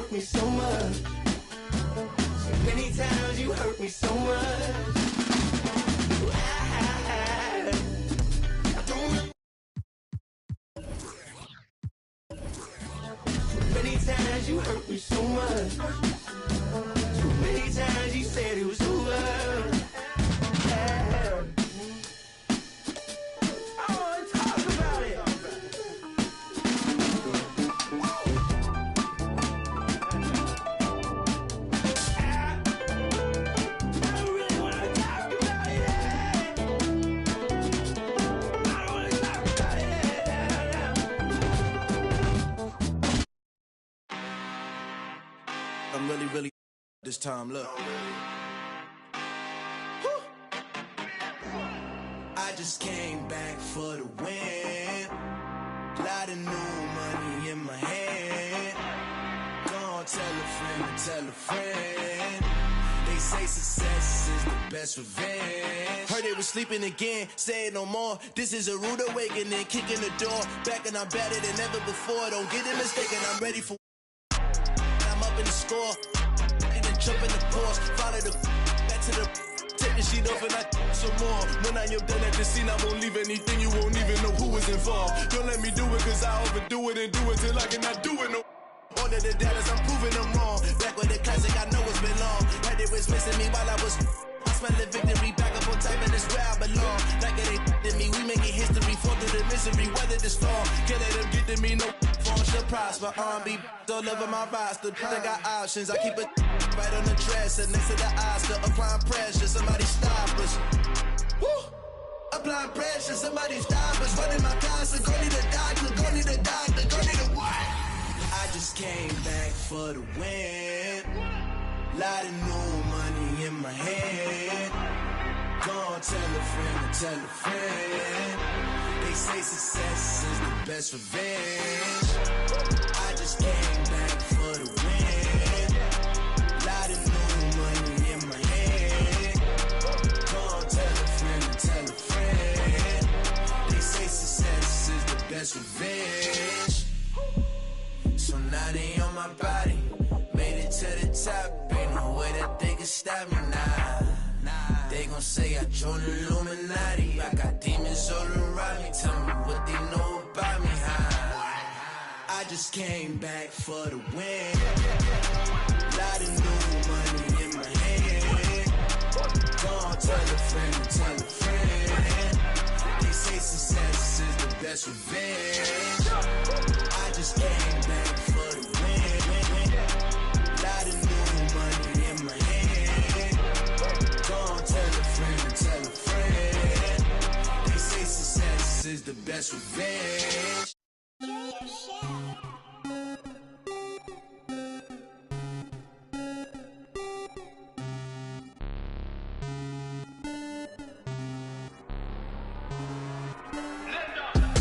hurt me so much. So many times you hurt me so much. I don't. So many times you hurt me so much. So many times you said it was over. I'm really this time, look. I just came back for the win. Lot of new money in my hand. Gonna tell a friend. They say success is the best revenge. Heard they was sleeping again, say it no more. This is a rude awakening, kicking the door. Back and I'm better than ever before. Don't get it mistaken, I'm ready for. I'm up in the score. Jump in the Porsche, follow the back to the take the sheet off and I some more. When I am done at the scene, I won't leave anything, you won't even know who was involved. Don't let me do it cause I overdo it and do it till I cannot do it no. Order the dollars, I'm proving them wrong. Back with the classic, I know it's been long. Heard it was missing me while I was. I smell the victory, back up on type and it's where I belong. Like it ain't to me, we making history, fall through the misery, weather the storm. Can't let them get to me, no phone should prosper. R&B all over my roster, I got options, I keep it right on the dresser, next to the Oscar, applying pressure, somebody stop us. Woo! Applying pressure, somebody stop us, running my closet, go need a doctor, go need a doctor, go need a what? I just came back for the win. Lot of new money in my hand. Gonna tell a friend. They say success is the best revenge. I just came back for the win. Lot of new money in my hand. Gonna tell a friend. They say success is the best revenge. So now they on my body. Made it to the top, ain't no way that they can stop me now. They gon' say I joined the Illuminati. I got demons all around me. Tell me what they know about me, huh? I just came back for the win. Lot of new money in my hand. Gonna tell a friend. They say success is the best revenge. I just came back for the win. Lot of new money in my hand. Gonna tell a friend. They say success is the best revenge.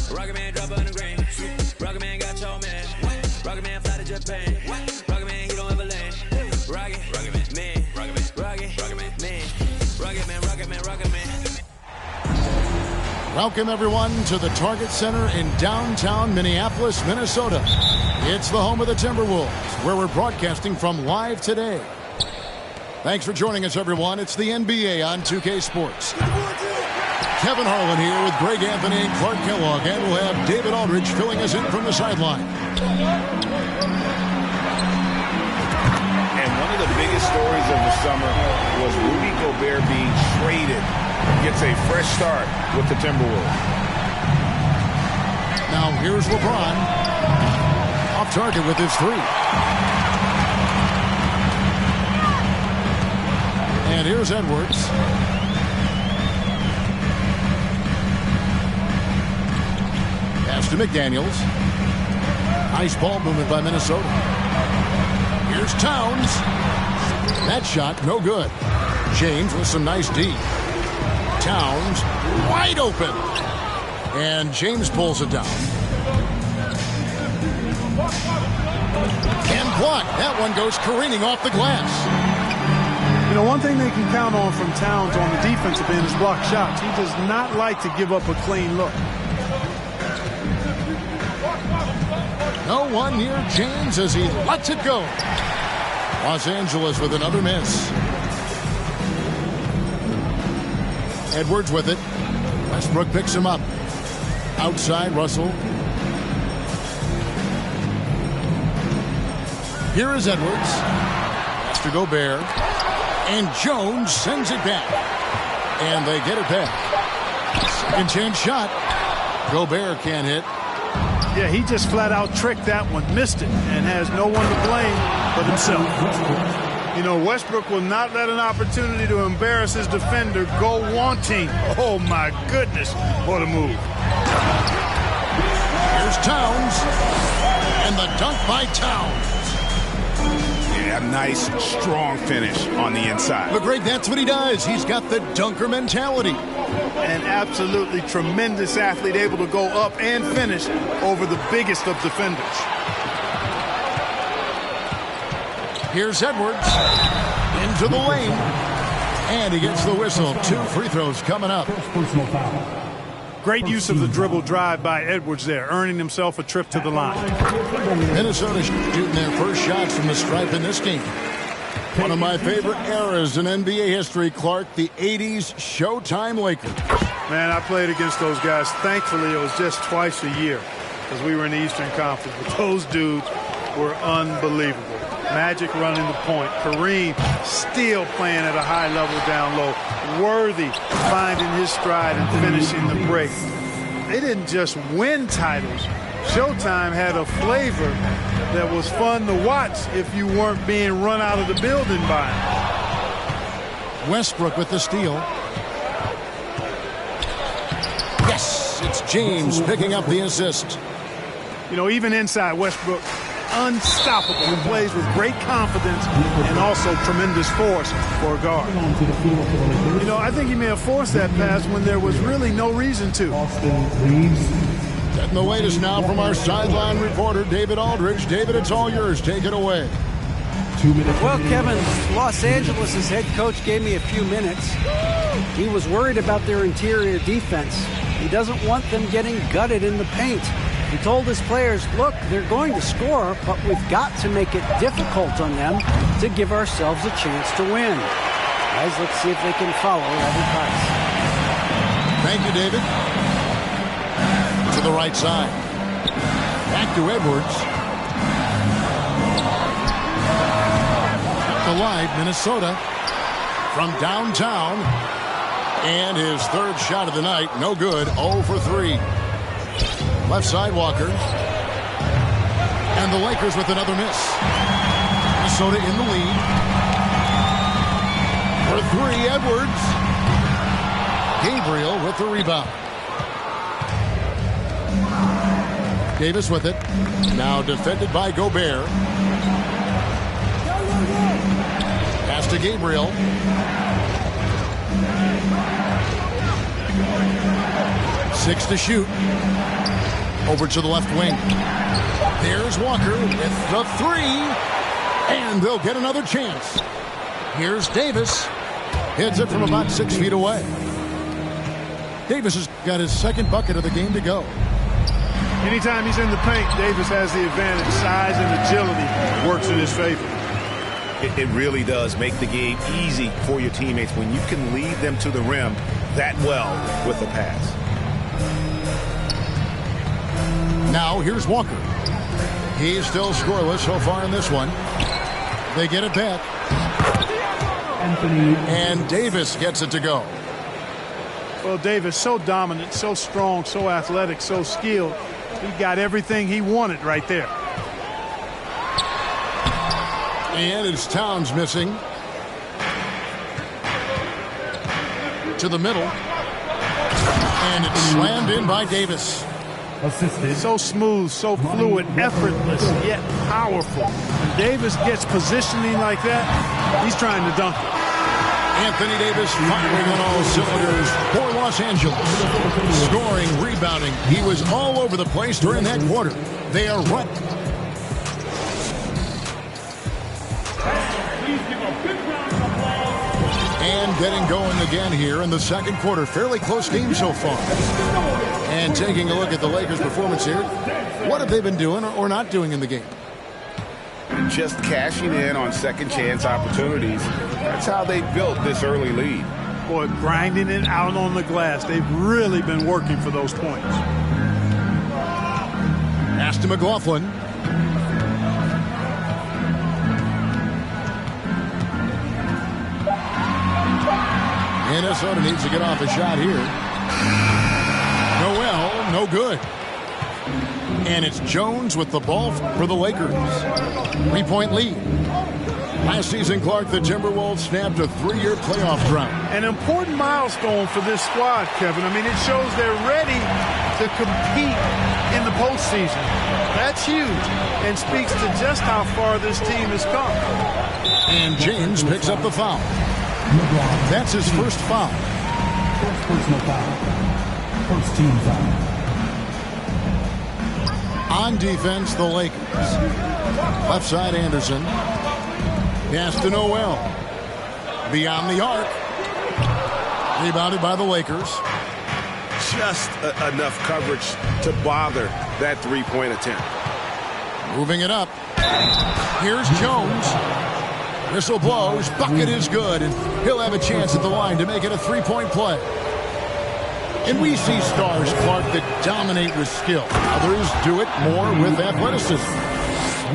Rocket Man drop on the green. Rocket Man got your man. Rocket Man fly to Japan. Rocket Man, he don't ever land. Rocket Man, Rocket Man. Welcome everyone to the Target Center in downtown Minneapolis, Minnesota. It's the home of the Timberwolves, where we're broadcasting from live today. Thanks for joining us, everyone. It's the NBA on 2K Sports. Kevin Harlan here with Greg Anthony and Clark Kellogg, and we'll have David Aldridge filling us in from the sideline. And one of the biggest stories of the summer was Rudy Gobert being traded. Gets a fresh start with the Timberwolves. Now here's LeBron. Off target with his three. And here's Edwards. Pass to McDaniels. Nice ball movement by Minnesota. Here's Towns. That shot, no good. James with some nice D. Towns wide open. And James pulls it down. Can't block. That one goes careening off the glass. You know, one thing they can count on from Towns on the defensive end is block shots. He does not like to give up a clean look. No one near James as he lets it go. Los Angeles with another miss. Edwards with it. Westbrook picks him up. Outside, Russell. Here is Edwards. Pass to Gobert. And Jones sends it back. And they get it back. Second chance shot. Gobert can't hit. Yeah, he just flat out tricked that one, missed it, and has no one to blame but himself. You know, Westbrook will not let an opportunity to embarrass his defender go wanting. Oh, my goodness, what a move. Here's Towns, and the dunk by Towns. Yeah, nice, strong finish on the inside. But Greg, that's what he does. He's got the dunker mentality. An absolutely tremendous athlete, able to go up and finish over the biggest of defenders. Here's Edwards into the lane, and he gets the whistle. 2 free throws coming up. Great use of the dribble drive by Edwards there, earning himself a trip to the line. Minnesota shooting their first shots from the stripe in this game. One of my favorite eras in NBA history, Clark, the 80s Showtime Lakers. Man, I played against those guys. Thankfully, it was just twice a year because we were in the Eastern Conference. But those dudes were unbelievable. Magic running the point. Kareem still playing at a high level down low. Worthy finding his stride and finishing the break. They didn't just win titles. Showtime had a flavor that was fun to watch if you weren't being run out of the building by him. Westbrook with the steal. Yes, it's James picking up the assist. You know, even inside, Westbrook unstoppable. He plays with great confidence and also tremendous force for a guard. You know, I think he may have forced that pass when there was really no reason to. Getting the latest now from our sideline reporter, David Aldridge. David, it's all yours. Take it away. Well, Kevin, Los Angeles' head coach gave me a few minutes. He was worried about their interior defense. He doesn't want them getting gutted in the paint. He told his players, look, they're going to score, but we've got to make it difficult on them to give ourselves a chance to win. Guys, let's see if they can follow that advice. Thank you, David. To the right side. Back to Edwards. Alive, Minnesota from downtown. And his third shot of the night, no good, 0 for 3. Left side, Walker. And the Lakers with another miss. Minnesota in the lead. For 3, Edwards. Gabriel with the rebound. Davis with it. Now defended by Gobert. Pass to Gabriel. Six to shoot. Over to the left wing. There's Walker with the 3. And they'll get another chance. Here's Davis. Hits it from about 6 feet away. Davis has got his second bucket of the game to go. Anytime he's in the paint, Davis has the advantage. Size and agility works in his favor. It really does make the game easy for your teammates when you can lead them to the rim that well with a pass. Now here's Walker. He's still scoreless so far in this one. They get it back. And Davis gets it to go. Well, Davis, so dominant, so strong, so athletic, so skilled. He got everything he wanted right there. And it's Towns missing. To the middle. And it's slammed in by Davis. So smooth, so fluid, effortless, yet powerful. When Davis gets positioning like that, he's trying to dunk it. Anthony Davis firing on all cylinders for Los Angeles. Scoring, rebounding. He was all over the place during that quarter. They are right. And getting going again here in the second quarter. Fairly close game so far. And taking a look at the Lakers' performance here. What have they been doing or not doing in the game? Just cashing in on second chance opportunities. That's how they built this early lead. Boy, grinding it out on the glass. They've really been working for those points. Pass to McLaughlin. Minnesota needs to get off a shot here. Noel, no good. And it's Jones with the ball for the Lakers. 3-point lead. Last season, Clark, the Timberwolves snapped a 3-year playoff drought. An important milestone for this squad, Kevin. I mean, it shows they're ready to compete in the postseason. That's huge and speaks to just how far this team has come. And James picks up the foul. That's his first foul. First personal foul. First team foul. On defense, the Lakers. Left side, Anderson. Pass to Noel. Beyond the arc. Rebounded by the Lakers. Just enough coverage to bother that three-point attempt. Moving it up. Here's Jones. Whistle blows. Bucket is good. And he'll have a chance at the line to make it a three-point play. And we see stars, Clark, that dominate with skill. Others do it more with athleticism.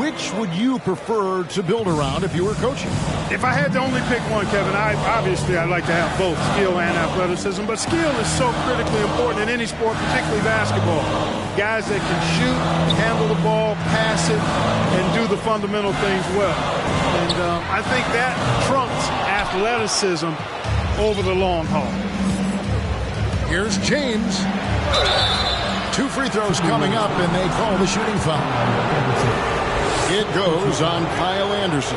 Which would you prefer to build around if you were coaching? If I had to only pick one, Kevin, I'd like to have both skill and athleticism. But skill is so critically important in any sport, particularly basketball. Guys that can shoot, handle the ball, pass it, and do the fundamental things well. And I think that trumps athleticism over the long haul. Here's James. 2 free throws coming up, and they call the shooting foul. It goes on Kyle Anderson.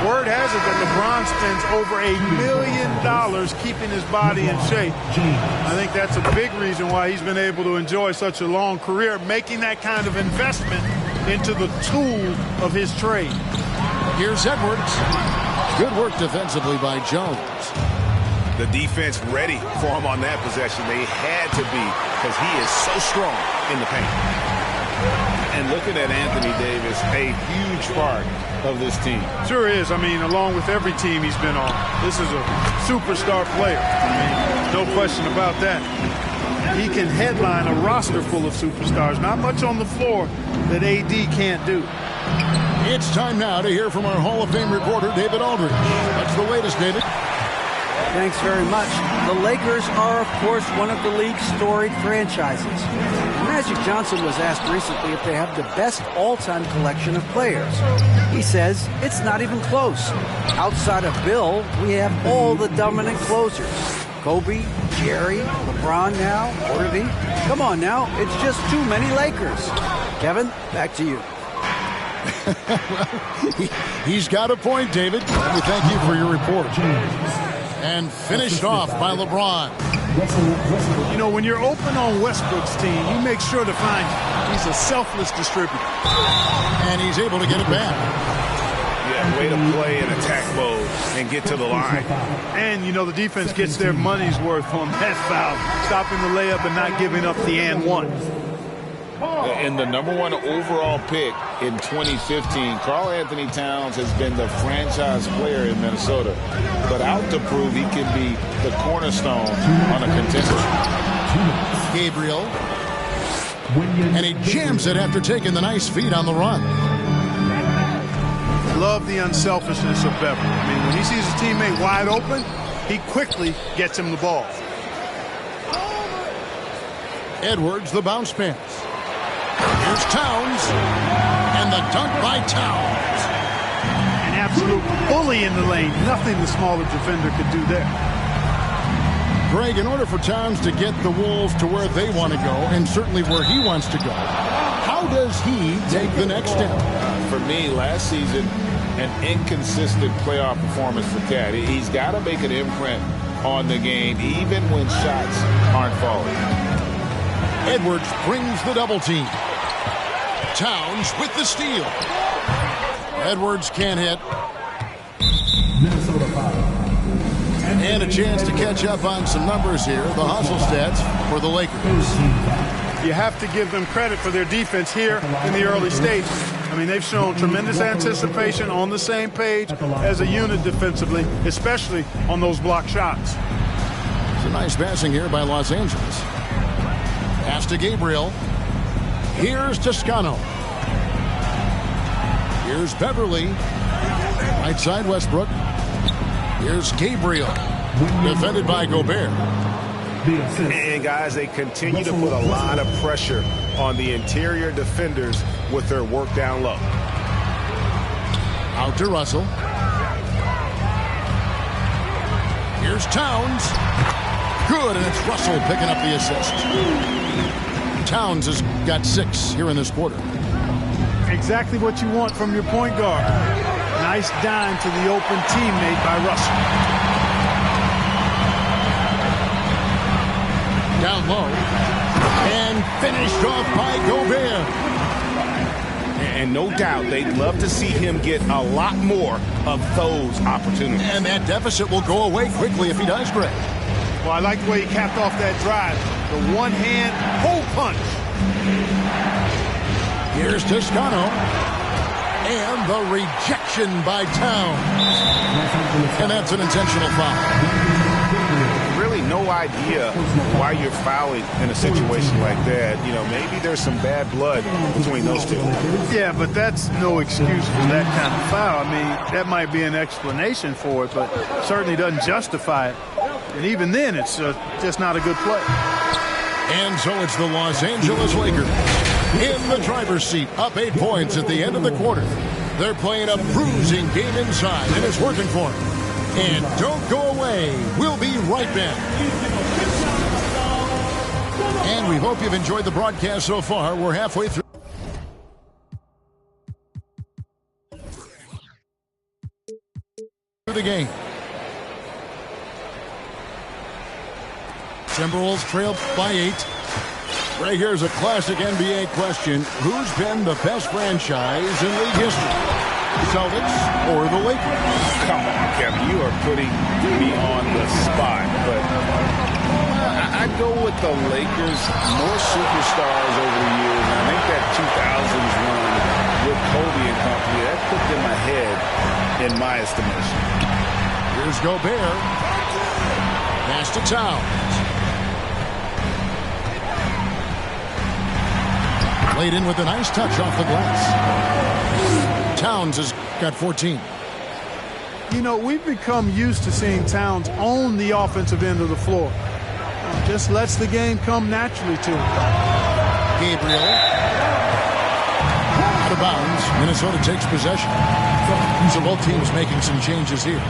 Word has it that LeBron spends over $1 million keeping his body in shape. I think that's a big reason why he's been able to enjoy such a long career, making that kind of investment into the tool of his trade. Here's Edwards. Good work defensively by Jones. The defense ready for him on that possession. They had to be because he is so strong in the paint. And looking at Anthony Davis, a huge part of this team. Sure is. I mean, along with every team he's been on, this is a superstar player. I mean, no question about that. He can headline a roster full of superstars. Not much on the floor that AD can't do. It's time now to hear from our Hall of Fame reporter, David Aldridge. What's the latest, David? Thanks very much. The Lakers are, of course, one of the league's storied franchises. Magic Johnson was asked recently if they have the best all-time collection of players. He says it's not even close. Outside of Bill, we have all the dominant closers. Kobe, Jerry, LeBron now, Worthy. Come on now, it's just too many Lakers. Kevin, back to you. Well, he's got a point, David. Let me thank you for your report. And finished off by LeBron. You know, when you're open on Westbrook's team, you make sure to find him. He's a selfless distributor. And he's able to get it back. Yeah, way to play in attack mode and get to the line. And, you know, the defense gets their money's worth on that foul, stopping the layup and not giving up the and one. And the #1 overall pick in 2015, Karl Anthony Towns has been the franchise player in Minnesota, but out to prove he can be the cornerstone on a contender. Gabriel. And he jams it after taking the nice feed on the run. Love the unselfishness of Beverly. I mean, when he sees his teammate wide open, he quickly gets him the ball. Edwards, the bounce pass. Here's Towns, and the dunk by Towns. An absolute bully in the lane. Nothing the smaller defender could do there. Greg, in order for Towns to get the Wolves to where they want to go, and certainly where he wants to go, how does he take the next step? For me, last season, an inconsistent playoff performance for Cat. He's got to make an imprint on the game, even when shots aren't falling. Edwards brings the double team. Towns with the steal. Edwards can't hit. Minnesota foul. And a chance to catch up on some numbers here. The hustle stats for the Lakers. You have to give them credit for their defense here in the early stages. I mean, they've shown tremendous anticipation, on the same page as a unit defensively, especially on those block shots. It's a nice passing here by Los Angeles. Pass to Gabriel. Here's Toscano. Here's Beverly. Right side, Westbrook. Here's Gabriel. Defended by Gobert. And, guys, they continue to put a lot of pressure on the interior defenders with their work down low. Out to Russell. Here's Towns. Good, and it's Russell picking up the assist. Towns has got 6 here in this quarter. Exactly what you want from your point guard. Nice dime to the open teammate by Russell. Down low. And finished off by Gobert. And no doubt they'd love to see him get a lot more of those opportunities. And that deficit will go away quickly if he does, Greg. Well, I like the way he capped off that drive. The one-hand hole punch. Here's Toscano. And the rejection by Towns. And that's an intentional foul. Really no idea why you're fouling in a situation like that. You know, maybe there's some bad blood between those two. Yeah, but that's no excuse for that kind of foul. I mean, that might be an explanation for it, but certainly doesn't justify it. And even then, it's just not a good play. And so it's the Los Angeles Lakers in the driver's seat, up 8 points at the end of the quarter. They're playing a bruising game inside, and it's working for them. And don't go away. We'll be right back. And we hope you've enjoyed the broadcast so far. We're halfway through the game. Timberwolves trail by 8. Right here's a classic NBA question. Who's been the best franchise in league history? Celtics or the Lakers? Come on, Kevin. You are putting me on the spot. But I'd go with the Lakers. More superstars over the years. And I think that 2000s run with Kobe and company, that put them ahead in my estimation. Here's Gobert. Pass to Towns. Laid in with a nice touch off the glass. Towns has got 14. You know, we've become used to seeing Towns own the offensive end of the floor. Just lets the game come naturally to him. Gabriel. Out of bounds. Minnesota takes possession. So both teams making some changes here.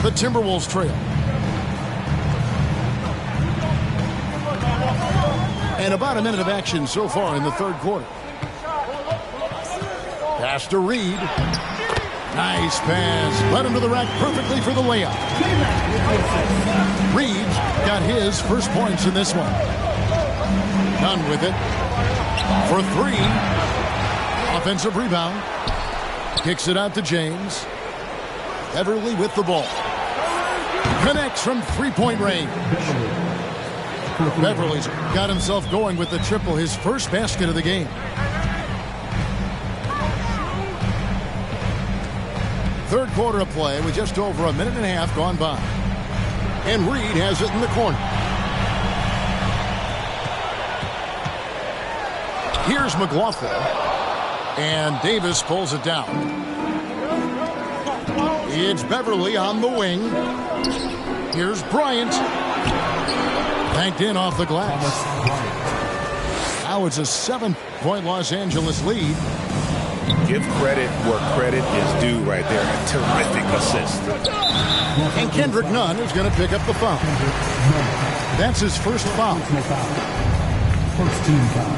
The Timberwolves trail. And about a minute of action so far in the third quarter. Pass to Reed. Nice pass. Led him to the rack perfectly for the layup. Reed got his first points in this one. Done with it. For 3. Offensive rebound. Kicks it out to James. Beverly with the ball. Connects from three-point range. Beverly's got himself going with the triple, his first basket of the game. Third quarter of play with just over a minute and a half gone by. And Reed has it in the corner. Here's McLaughlin. And Davis pulls it down. It's Beverly on the wing. Here's Bryant. Banked in off the glass. Now it's a 7-point Los Angeles lead. Give credit where credit is due right there. A terrific assist. And Kendrick Nunn is going to pick up the foul. That's his first foul. First team foul.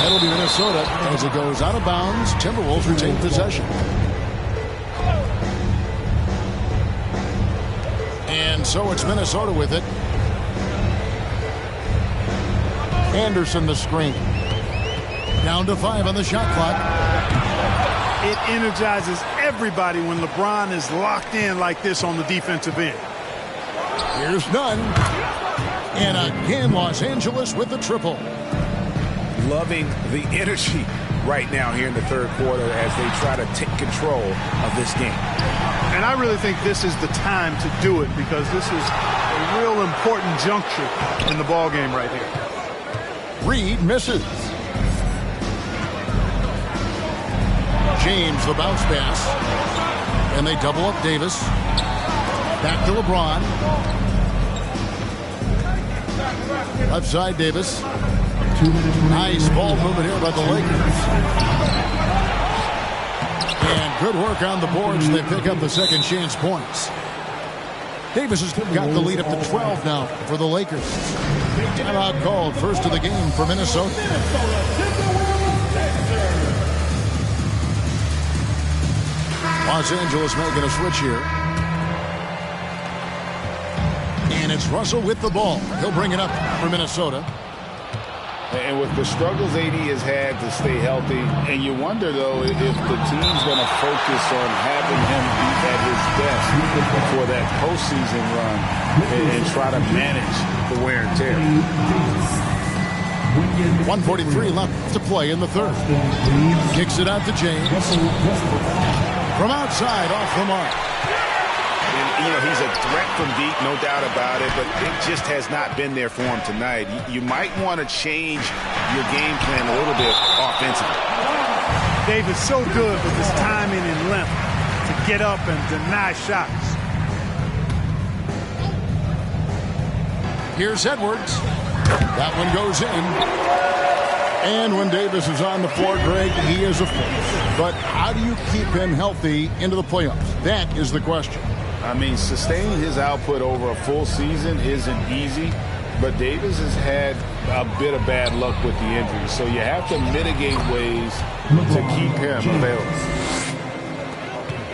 That'll be Minnesota as it goes out of bounds. Timberwolves retain possession. And so it's Minnesota with it. Anderson the screen. Down to 5 on the shot clock. It energizes everybody when LeBron is locked in like this on the defensive end. Here's Nunn. And again, Los Angeles with the triple. Loving the energy right now here in the third quarter as they try to take control of this game. And I really think this is the time to do it because this is a real important juncture in the ball game right here. Reed misses. James the bounce pass. And they double up Davis. Back to LeBron. Left side Davis. Nice ball movement here by the Lakers. And good work on the boards. They pick up the second chance points. Davis has got the lead up to 12 now for the Lakers. Timeout called, first of the game for Minnesota. Los Angeles making a switch here. And it's Russell with the ball. He'll bring it up for Minnesota. And with the struggles AD has had to stay healthy, and you wonder, though, if the team's going to focus on having him be at his best for that postseason run and try to manage the wear and tear. 1:43 left to play in the third. Kicks it out to James. From outside, off the mark. And, you know, he's a threat from deep, no doubt about it, but it just has not been there for him tonight. You might want to change your game plan a little bit offensively. Davis so good with his timing and length to get up and deny shots. Here's Edwards. That one goes in. And when Davis is on the floor, Greg, he is a force. But how do you keep him healthy into the playoffs? That is the question. I mean, sustaining his output over a full season isn't easy, but Davis has had a bit of bad luck with the injury, so you have to mitigate ways to keep him available.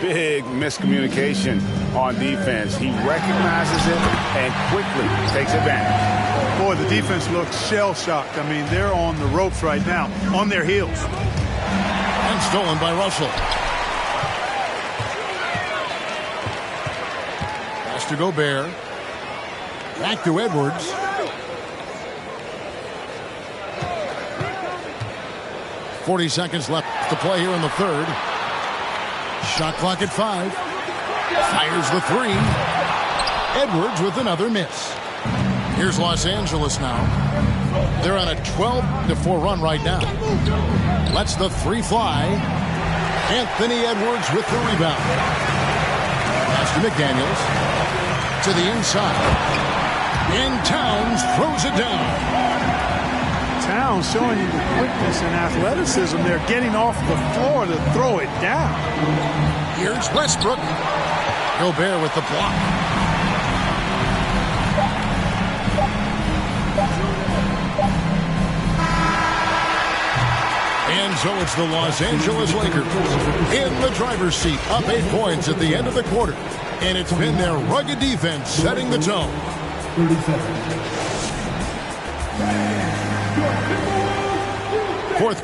Big miscommunication on defense. He recognizes it and quickly takes advantage. Boy, the defense looks shell-shocked. I mean, they're on the ropes right now, on their heels. And stolen by Russell. Pass to Gobert. Back to Edwards. .40 seconds left to play here in the third. Shot clock at 5. Fires the 3. Edwards with another miss. Here's Los Angeles now. They're on a 12-4 run right now. Lets the 3 fly. Anthony Edwards with the rebound. Pass to McDaniels. To the inside. And Towns throws it down. Towns showing you the quickness and athleticism. They're getting off the floor to throw it down. Here's Westbrook. Gobert with the block. And so it's the Los Angeles Lakers in the driver's seat, up 8 points at the end of the quarter. And it's been their rugged defense setting the tone. 30 seconds. Fourth.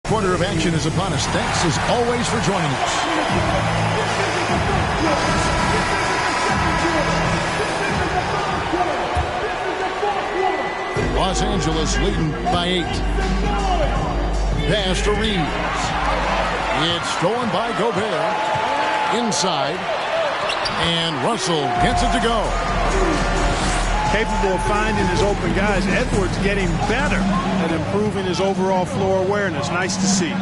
Quarter of action is upon us. Thanks as always for joining us. Los Angeles leading by 8. Pass to Reeves. It's stolen by Gobert. Inside. And Russell gets it to go. Capable of finding his open guys. Edwards getting better at improving his overall floor awareness. Nice to see.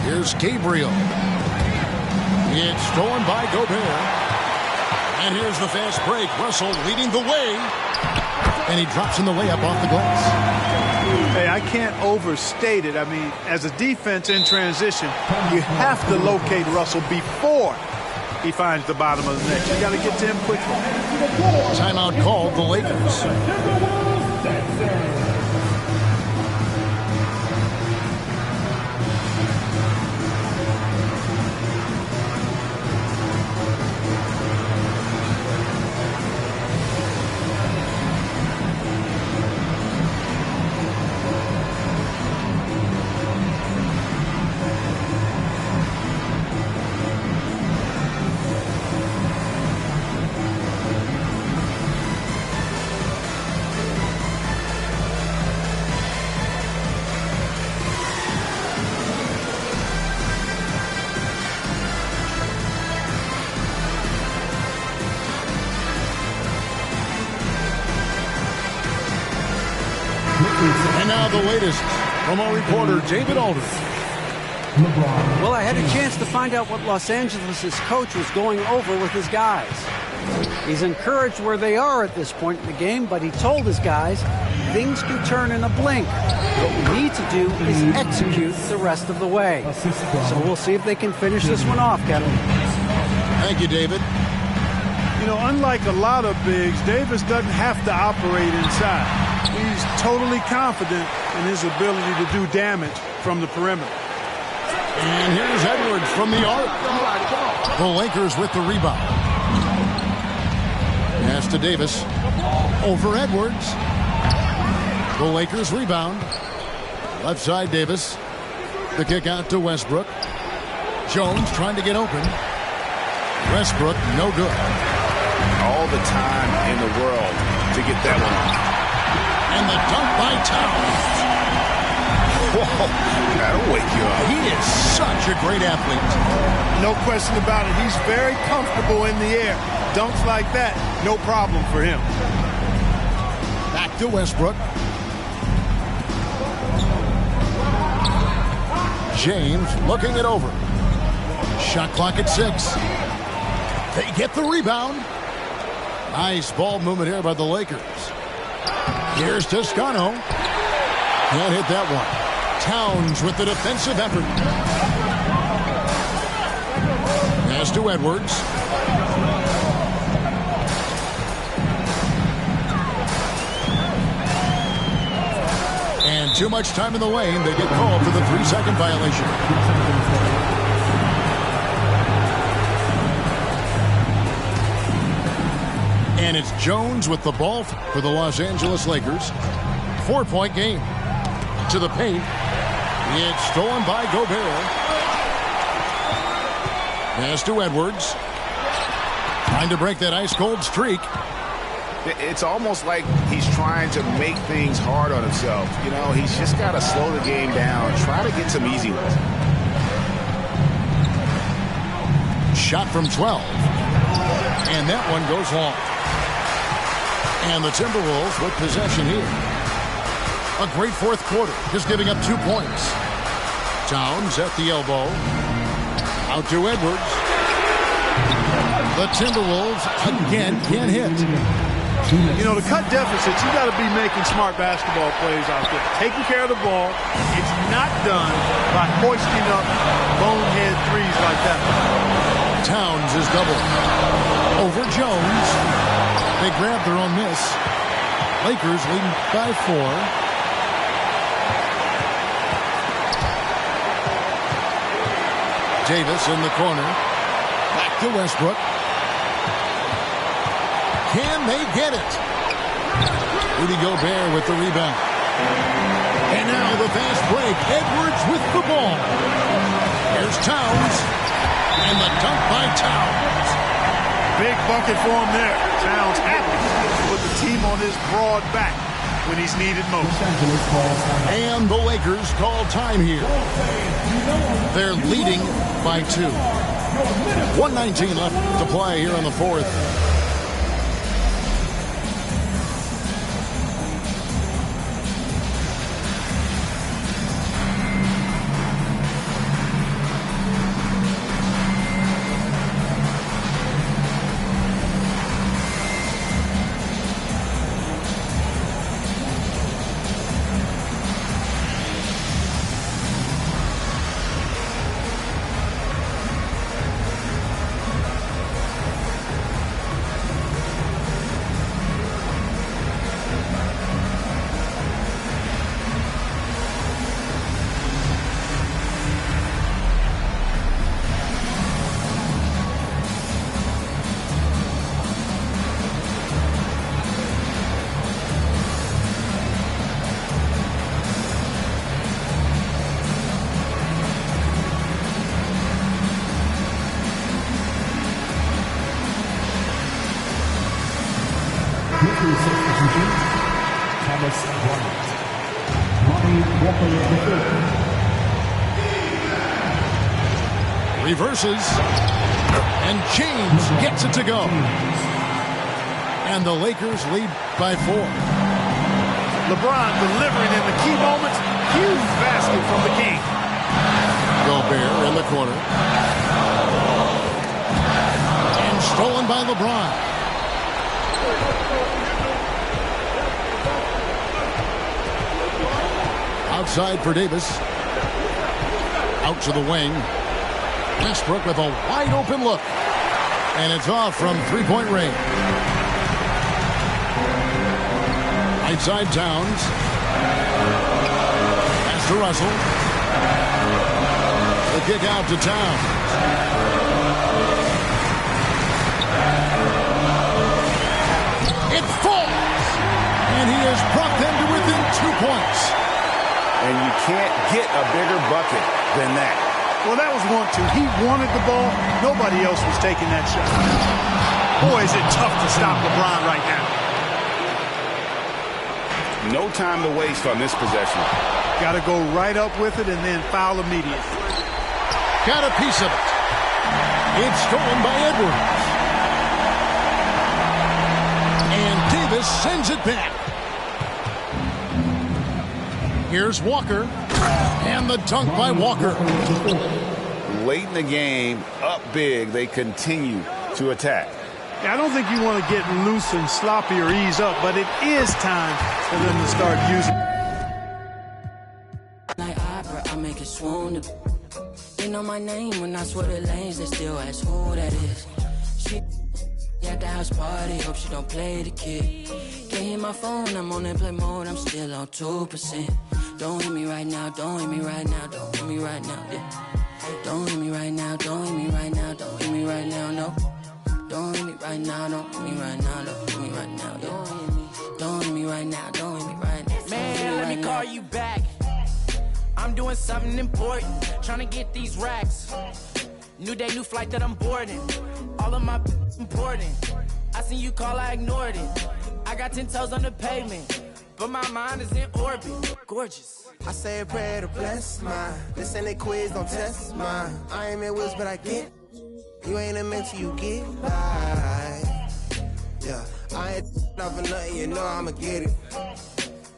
Here's Gabriel. It's stolen by Gobert. And here's the fast break. Russell leading the way. And he drops in the layup off the glass. Hey, I can't overstate it. I mean, as a defense in transition, you have to locate Russell before he finds the bottom of the net. You got to get to him quickly. Timeout called the Lakers. And now the latest from our reporter, David Aldridge. Well, I had a chance to find out what Los Angeles' coach was going over with his guys. He's encouraged where they are at this point in the game, but he told his guys things can turn in a blink. What we need to do is execute the rest of the way. So we'll see if they can finish this one off, Kevin. Thank you, David. You know, unlike a lot of bigs, Davis doesn't have to operate inside. He's totally confident in his ability to do damage from the perimeter. And here's Edwards from the arc. The Lakers with the rebound. Pass to Davis. Over Edwards. The Lakers rebound. Left side Davis. The kick out to Westbrook. Jones trying to get open. Westbrook no good. All the time in the world to get that one off. And the dunk by Towns. Whoa, that'll wake you up. He is such a great athlete. No question about it. He's very comfortable in the air. Dunks like that, no problem for him. Back to Westbrook. James looking it over. Shot clock at 6. They get the rebound. Nice ball movement here by the Lakers. Here's Toscano. Can't hit that one. Towns with the defensive effort. Pass to Edwards. And too much time in the lane. They get called for the 3-second violation. And it's Jones with the ball for the Los Angeles Lakers. 4-point game. To the paint. It's stolen by Gobert. Pass to Edwards. Trying to break that ice-cold streak. It's almost like he's trying to make things hard on himself. You know, he's just got to slow the game down. Try to get some easy ones. Shot from 12. And that one goes long. And the Timberwolves with possession here. A great fourth quarter, just giving up 2 points. Towns at the elbow. Out to Edwards. The Timberwolves again can't hit. You know, to cut deficits, you got to be making smart basketball plays out there. Taking care of the ball. It's not done by hoisting up bonehead threes like that. Towns is doubled. Over Jones. They grab their own miss. Lakers leading by 4. Davis in the corner. Back to Westbrook. Can they get it? Rudy Gobert with the rebound. And now the fast break. Edwards with the ball. Here's Towns. And the dunk by Towns. Big bucket for him there. Towns happy to put the team on his broad back when he's needed most. And the Lakers call time here. They're leading by 2. 1:19 left to play here in the fourth. substitution, Thomas Bryant. Lonnie Walker III. Reverses. And James gets it to go. And the Lakers lead by 4. LeBron delivering in the key moments. Huge basket from the King. Gobert in the corner. And stolen by LeBron. Outside for Davis. Out to the wing. Westbrook with a wide open look. And it's off from three-point range. Right side Towns. Pass to Russell. The kick out to Towns. It falls. And he has brought them to within 2 points. And you can't get a bigger bucket than that. Well, that was 1-2. He wanted the ball. Nobody else was taking that shot. Boy, is it tough to stop LeBron right now. No time to waste on this possession. Got to go right up with it and then foul immediately. Got a piece of it. It's stolen by Edwards. And Davis sends it back. Here's Walker. And the dunk by Walker. Late in the game, up big, they continue to attack. I don't think you want to get loose and sloppy or ease up, but it is time for them to start using. Like opera, I make it swoon. They know my name when I swear the lanes, they still ask who that is. She at the house party, hope she don't play the kid. Can't hear my phone, I'm on airplane mode, I'm still on 2%. Don't hit me right now, don't hit me right now, don't hit me right now, yeah. Don't hit me right now, don't hit me right now, don't hit me right now, no. Don't hit me right now, don't hit me right now, don't hit me right now, yeah. Don't hit me right now, don't hit me right now. Man, let me call you back. I'm doing something important, trying to get these racks. New day, new flight that I'm boarding. All of my important. I seen you call, I ignored it. I got 10 toes on the pavement, but my mind is in orbit. Gorgeous. I say a prayer to bless mine. This ain't a quiz, don't test mine. I ain't in wills, but I get. You ain't a mentor, you get by. Yeah, I ain't not for nothing, you know I'ma get it.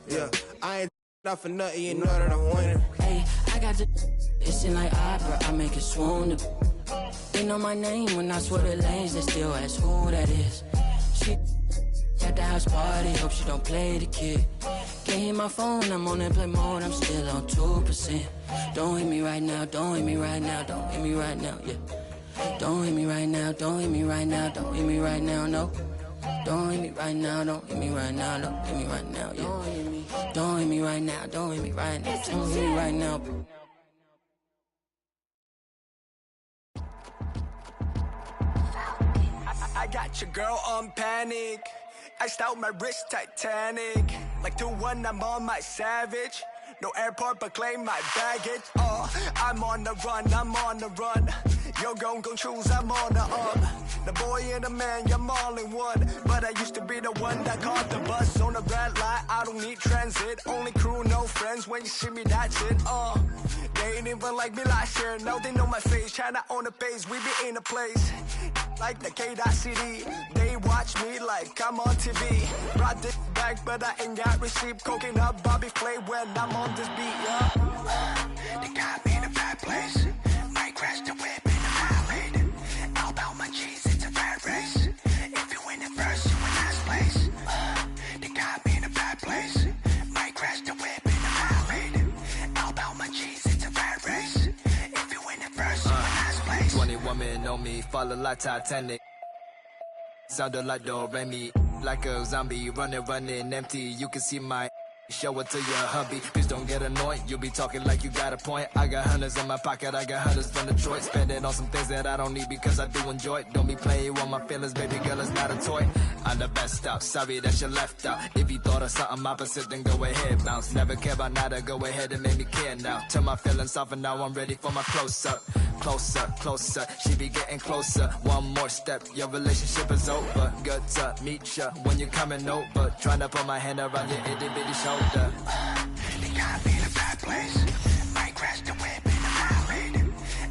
Yeah, I ain't not for nothing, you know that I'm winning. Hey, I got the it's in like opera, I make it swoon. They know my name when I swear the lanes, they still ask who that is. She at the house party, hope she don't play the kid. Can't hear my phone, I'm on airplane mode, I'm still on 2%. Don't hit me right now, don't hit me right now, don't hit me right now, yeah. Don't hit me right now, don't hit me right now, don't hit me right now, no. Don't hit me right now, don't hit me right now, don't hit me right now, yeah. Don't hit me right now, don't hit me right now, don't hit me right now. I got your girl on panic. Iced out my wrist Titanic. Like 2-1, I'm on my savage. No airport, but claim my baggage. I'm on the run, I'm on the run. Yo, gon' choose, I'm on the up. The boy and the man, I'm all in one. But I used to be the one that caught the bus on the red light. I don't need transit, only crew, no friends. When you see me, that's it. They ain't even like me last year. Now they know my face. China on the base, we be in a place like the K.City. They watch me like I'm on TV. Brought this back, but I ain't got receipt. Coking up Bobby Flay when I'm on this beat, yeah. They got me in a bad place. Might crash the whip in the valley. I'll bout my cheese, it's a rat race. If you win it first, you in last place. They got me in a bad place. Might crash the whip in the valley. I'll bout my cheese, it's a rat race. If you win it first, you in last place. 21 men on me, follow like Titanic. Sounded like Do-Re-Mi, like a zombie, running empty. You can see my show it to your hubby. Please don't get annoyed, you be talking like you got a point. I got hundreds in my pocket, I got hundreds from Detroit. Spend it on some things that I don't need because I do enjoy it. Don't be playing with my feelings, baby girl, it's not a toy. I'm the best out. Sorry that you left out. If you thought of something opposite, then go ahead, bounce. Never care about nada, go ahead and make me care now. Turn my feelings off and now I'm ready for my close-up. Closer, closer, she be getting closer. One more step, your relationship is over. Good to meet ya when you're coming over. Trying to put my hand around your itty-bitty shoulder. They got me in a bad place. Might crash the whip in a ride.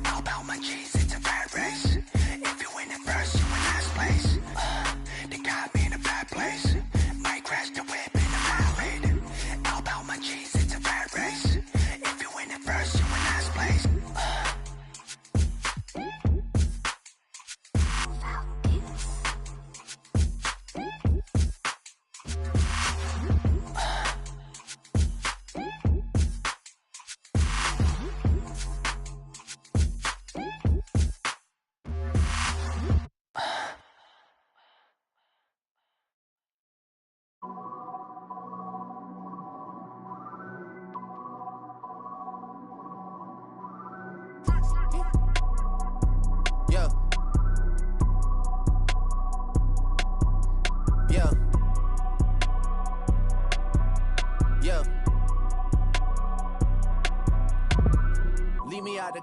All about my cheese, it's a rat race. If you win it first, you in last place. They got me in a bad place. Might crash the whip in a ride. All about my cheese, it's a rat race. If you win it first, you in last place.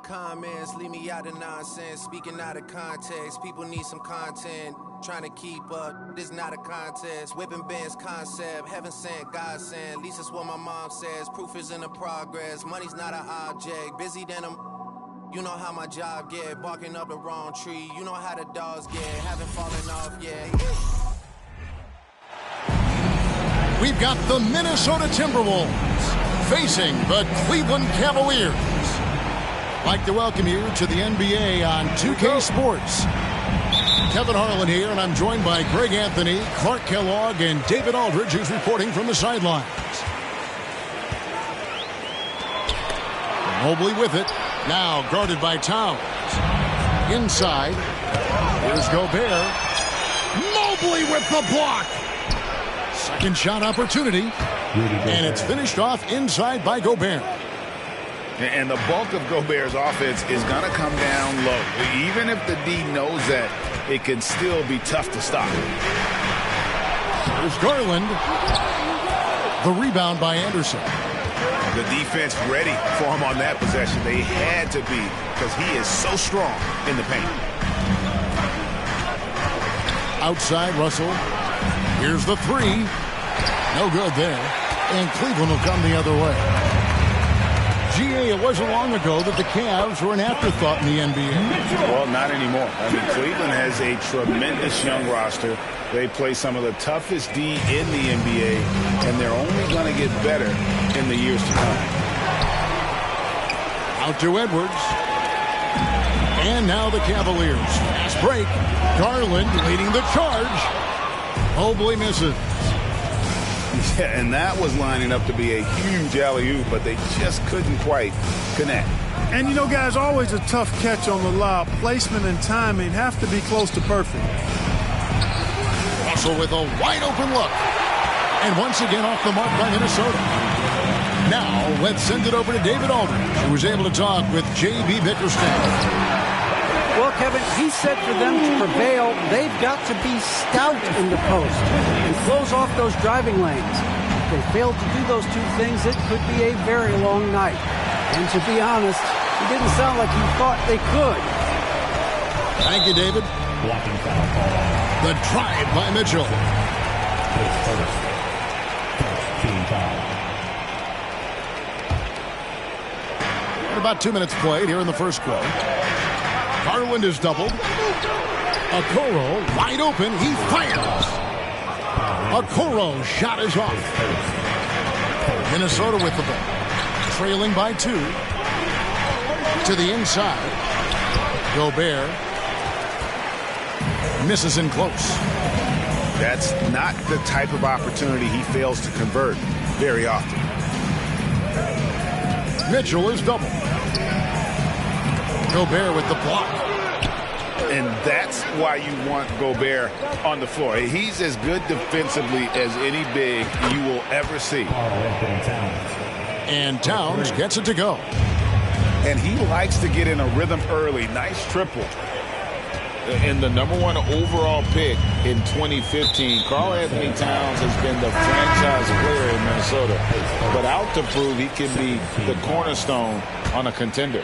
Comments, leave me out of nonsense. Speaking out of context, people need some content. Trying to keep up, this not a contest. Whipping bands concept, heaven sent, God sent. At least that's what my mom says. Proof is in the progress. Money's not an object. Busy than I'm. You know how my job get. Barking up the wrong tree. You know how the dogs get. Haven't fallen off yet. We've got the Minnesota Timberwolves facing the Cleveland Cavaliers. I'd like to welcome you to the NBA on 2K Sports. Kevin Harlan here, and I'm joined by Greg Anthony, Clark Kellogg, and David Aldridge, who's reporting from the sidelines. Mobley with it. Now guarded by Towns. Inside. Here's Gobert. Mobley with the block. Second shot opportunity. And it's finished off inside by Gobert. And the bulk of Gobert's offense is going to come down low. Even if the D knows that, it can still be tough to stop. Here's Garland. The rebound by Anderson. The defense ready for him on that possession. They had to be, because he is so strong in the paint. Outside, Russell. Here's the three. No good there. And Cleveland will come the other way. It wasn't long ago that the Cavs were an afterthought in the NBA. Well, not anymore. I mean, Cleveland has a tremendous young roster. They play some of the toughest D in the NBA, and they're only going to get better in the years to come. Out to Edwards. And now the Cavaliers. Fast break. Garland leading the charge. Mobley misses. Yeah, and that was lining up to be a huge alley-oop, but they just couldn't quite connect. And, you know, guys, always a tough catch on the lob. Placement and timing have to be close to perfect. Russell with a wide-open look. And once again off the mark by Minnesota. Now, let's send it over to David Aldridge, who was able to talk with J.B. Bickerstaff. Well, Kevin, he said for them to prevail, they've got to be stout in the post and close off those driving lanes. If they fail to do those two things, it could be a very long night. And to be honest, it didn't sound like he thought they could. Thank you, David. Blocking foul call. The drive by Mitchell. His first team foul. And about 2 minutes played here in the first quarter. Garland is doubled. Okoro wide open. He fires. Okoro's shot is off. Minnesota with the ball. Trailing by 2. To the inside. Gobert. Misses in close. That's not the type of opportunity he fails to convert very often. Mitchell is doubled. Gobert with the block. And that's why you want Gobert on the floor. He's as good defensively as any big you will ever see. And Towns gets it to go. And he likes to get in a rhythm early. Nice triple. in the #1 overall pick in 2015, Karl Anthony Towns has been the franchise player in Minnesota, but out to prove he can be the cornerstone on a contender.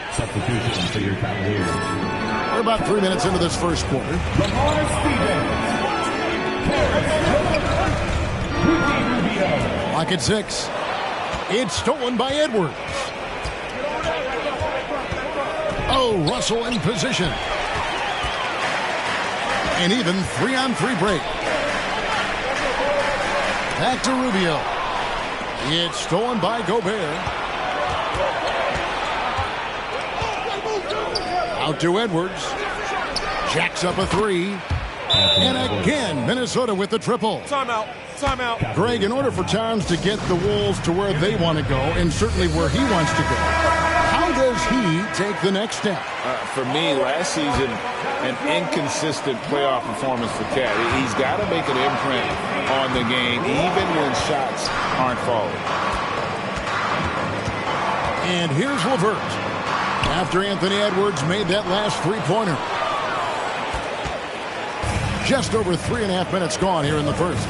We're about 3 minutes into this first quarter. Lock at 6. It's stolen by Edwards. Oh, Russell in position. An even 3-on-3 break. Back to Rubio. It's stolen by Gobert. Out to Edwards. Jacks up a 3. And again, Minnesota with the triple. Timeout. Timeout. Greg, in order for Towns to get the Wolves to where they want to go, and certainly where he wants to go, how does he take the next step? For me, last season, an inconsistent playoff performance for Cat. He's got to make an imprint on the game, even when shots aren't falling. And here's LeVert. After Anthony Edwards made that last three-pointer. Just over 3.5 minutes gone here in the first.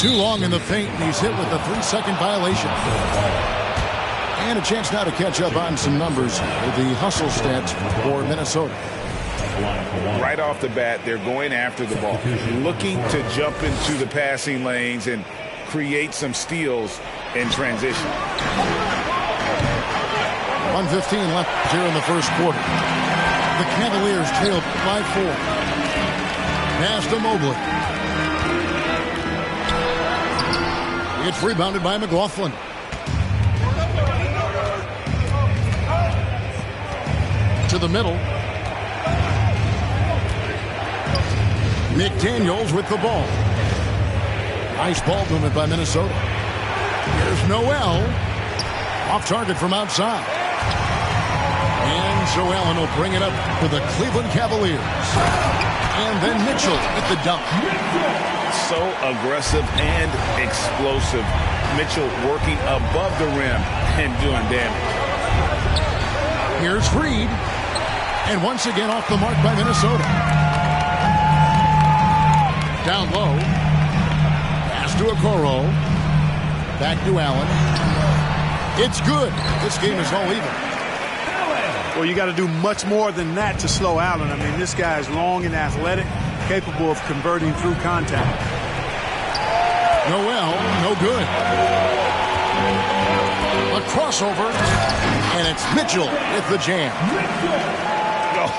Too long in the paint, and he's hit with a 3-second violation. And a chance now to catch up on some numbers with the hustle stats for Minnesota. Right off the bat, they're going after the ball, looking to jump into the passing lanes and create some steals in transition. 1:15 left here in the first quarter. The Cavaliers trailed by 4. Pass to Mobley. It's rebounded by McLaughlin. To the middle. McDaniels with the ball. Nice ball movement by Minnesota. Here's Noel. Off target from outside. And Joe Allen will bring it up for the Cleveland Cavaliers. And then Mitchell with the dunk. So aggressive and explosive. Mitchell working above the rim and doing damage. Here's Reed. And once again off the mark by Minnesota. Down low. Pass to Okoro. Back to Allen. It's good. This game is all even. Well, you got to do much more than that to slow Allen. I mean, this guy is long and athletic, capable of converting through contact. Noel, no good. A crossover, and it's Mitchell with the jam.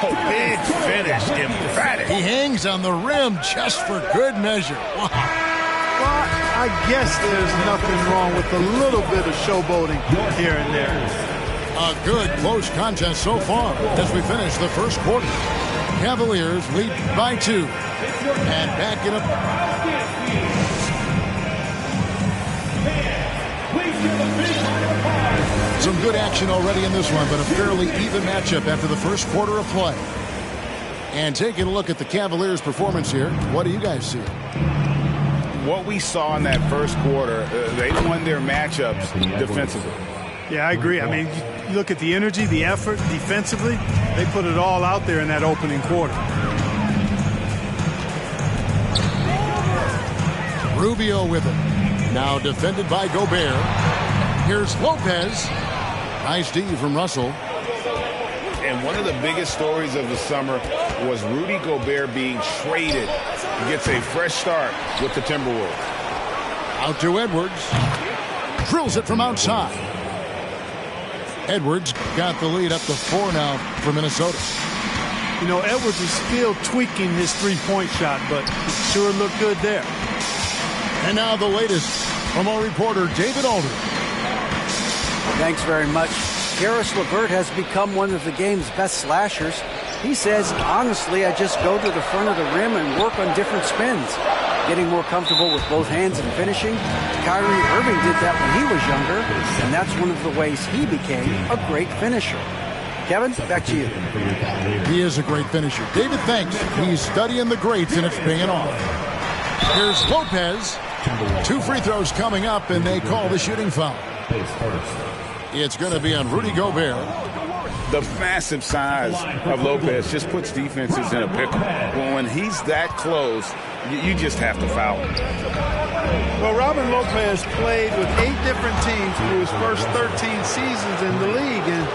Oh, big finish, emphatic. He hangs on the rim just for good measure. Wow. Well, I guess there's nothing wrong with a little bit of showboating here and there. A good close contest so far as we finish the first quarter. Cavaliers lead by 2. And back it up. Some good action already in this one, but a fairly even matchup after the first quarter of play. And taking a look at the Cavaliers' performance here, what do you guys see? What we saw in that first quarter, they won their matchups defensively. Yeah, I agree. I mean, you look at the energy, the effort defensively, they put it all out there in that opening quarter. Rubio with it. Now defended by Gobert. Here's Lopez. Nice D from Russell. And one of the biggest stories of the summer was Rudy Gobert being traded. He gets a fresh start with the Timberwolves. Out to Edwards. Drills it from outside. Edwards got the lead up to 4 now for Minnesota. You know, Edwards is still tweaking his three-point shot, but it sure looked good there. And now the latest from our reporter, David Aldridge. Thanks very much. Caris LeVert has become one of the game's best slashers. He says, honestly, I just go to the front of the rim and work on different spins. Getting more comfortable with both hands and finishing. Kyrie Irving did that when he was younger, and that's one of the ways he became a great finisher. Kevin, back to you. He is a great finisher. David thanks. He's studying the greats, and it's paying off. Here's Lopez. 2 free throws coming up, and they call the shooting foul. It's going to be on Rudy Gobert. The massive size of Lopez just puts defenses in a pickle. When he's that close, you just have to foul him. Well, Robin Lopez played with 8 different teams through his first 13 seasons in the league. And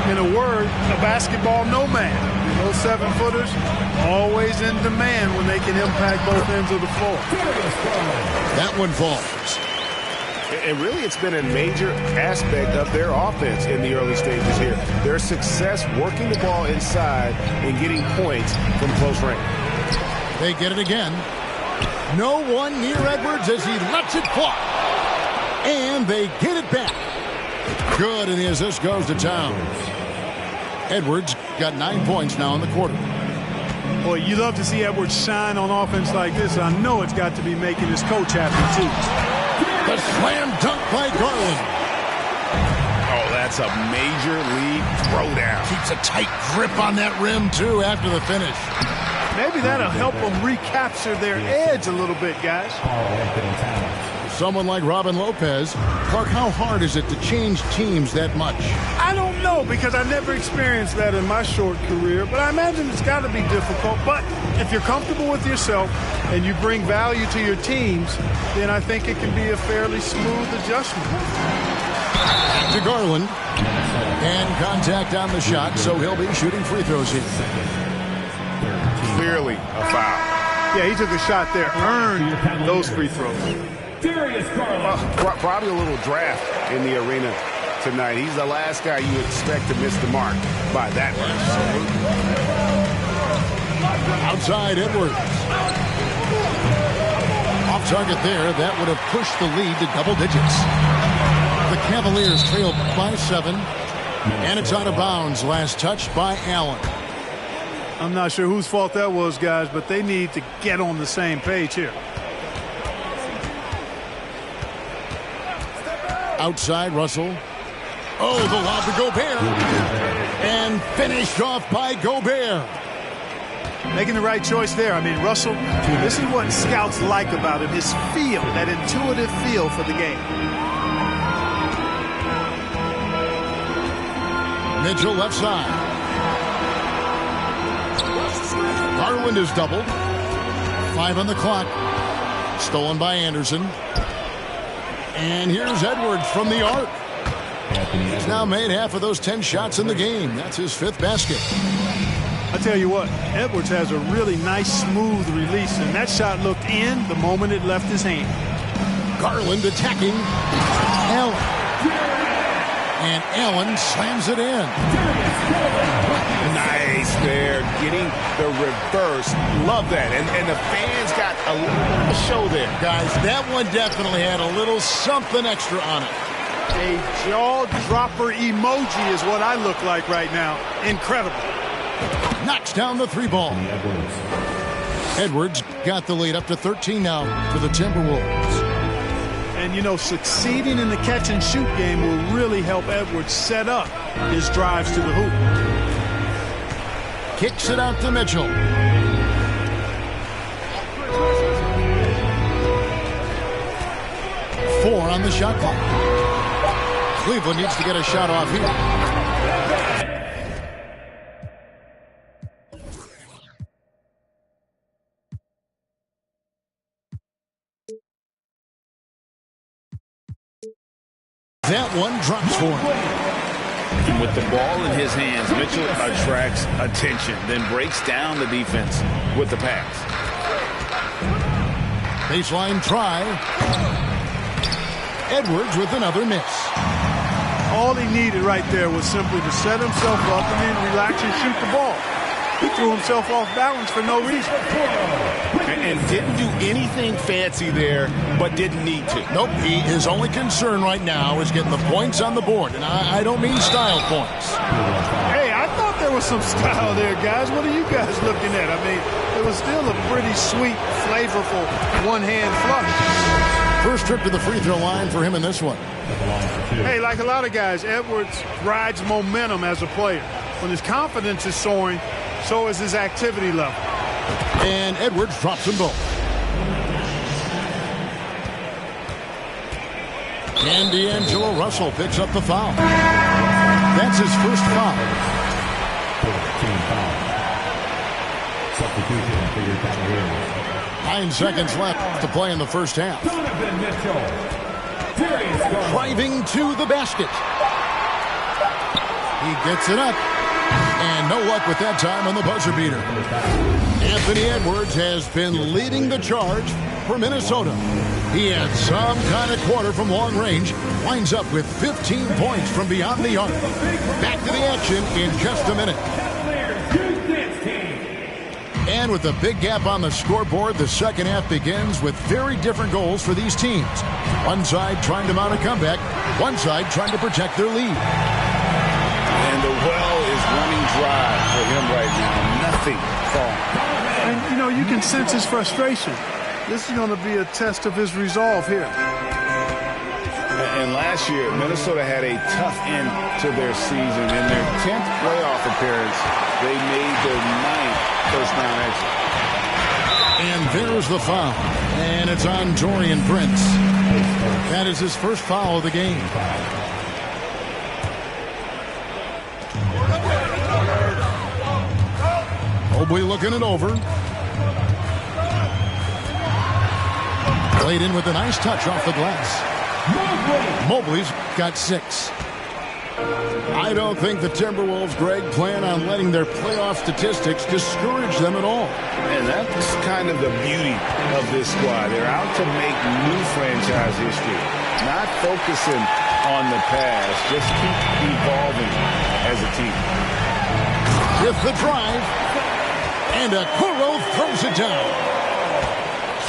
in a word, a basketball nomad. Those 7-footers always in demand when they can impact both ends of the floor. That one falls. And really, it's been a major aspect of their offense in the early stages here. Their success working the ball inside and getting points from close range. They get it again. No one near Edwards as he lets it fly. And they get it back. Good, and the assist goes to Towns. Edwards got 9 points now in the quarter. Boy, you love to see Edwards shine on offense like this. I know it's got to be making his coach happy, too. The slam dunk by Garland. Oh, that's a major league throwdown. Keeps a tight grip on that rim, too, after the finish. Maybe that'll help them recapture their edge a little bit, guys. Someone like Robin Lopez, Clark, how hard is it to change teams that much? I don't know, because I never experienced that in my short career, but I imagine it's got to be difficult. But if you're comfortable with yourself and you bring value to your teams, then I think it can be a fairly smooth adjustment. To Garland. And contact on the shot, so he'll be shooting free throws here. Clearly a foul. Yeah, he took a shot there, earned those free throws. Probably a little draft in the arena tonight. He's the last guy you expect to miss the mark by that much. Outside Edwards. Off target there. That would have pushed the lead to double digits. The Cavaliers trailed by 7. And it's out of bounds. Last touch by Allen. I'm not sure whose fault that was, guys, but they need to get on the same page here. Outside, Russell. Oh, the lob to Gobert. And finished off by Gobert. Making the right choice there. I mean, Russell, this is what scouts like about him, his feel, that intuitive feel for the game. Mitchell left side. Garland is doubled. 5 on the clock. Stolen by Anderson. And here's Edwards from the arc. He's now made half of those 10 shots in the game. That's his 5th basket. I tell you what, Edwards has a really nice, smooth release, and that shot looked in the moment it left his hand. Garland attacking Allen. And Allen slams it in. Nice there, getting the reverse. Love that. And the fans got a little show there. Guys, that one definitely had a little something extra on it. A jaw-dropper emoji is what I look like right now. Incredible. Knocks down the 3 ball. Edwards got the lead up to 13 now for the Timberwolves. And, you know, succeeding in the catch-and-shoot game will really help Edwards set up his drives to the hoop. Kicks it out to Mitchell. Four on the shot clock. Cleveland needs to get a shot off here. That one drops for him. And with the ball in his hands, Mitchell attracts attention, then breaks down the defense with the pass. Baseline try. Edwards with another miss. All he needed right there was simply to set himself up and then relax and shoot the ball. He threw himself off balance for no reason. And didn't do anything fancy there, but didn't need to. Nope, his only concern right now is getting the points on the board. And I don't mean style points. Hey, I thought there was some style there, guys. What are you guys looking at? I mean, it was still a pretty sweet, flavorful one-hand flush. First trip to the free throw line for him in this one. Hey, like a lot of guys, Edwards rides momentum as a player. When his confidence is soaring, so is his activity level. And Edwards drops them both. And D'Angelo Russell picks up the foul. That's his first foul. Team foul. Substitution for your Cavaliers. 9 seconds left to play in the first half. Driving to the basket. He gets it up. And no luck with that time on the buzzer beater. Anthony Edwards has been leading the charge for Minnesota. He had some kind of quarter from long range. Winds up with 15 points from beyond the arc. Back to the action in just a minute. And with a big gap on the scoreboard, the second half begins with very different goals for these teams. One side trying to mount a comeback, one side trying to protect their lead. And the well is running dry for him right now. Nothing falling. And, you know, you can sense his frustration. This is going to be a test of his resolve here. And last year, Minnesota had a tough end to their season. In their 10th playoff appearance, they made their 9th first-round exit. And there's the foul. And it's on Taurean Prince. That is his first foul of the game. Mobley looking it over. Played in with a nice touch off the glass. Mobley's got 6. I don't think the Timberwolves, Greg, plan on letting their playoff statistics discourage them at all. And that's kind of the beauty of this squad. They're out to make new franchise history, not focusing on the past, just keep evolving as a team. With the drive, and Okoro throws it down.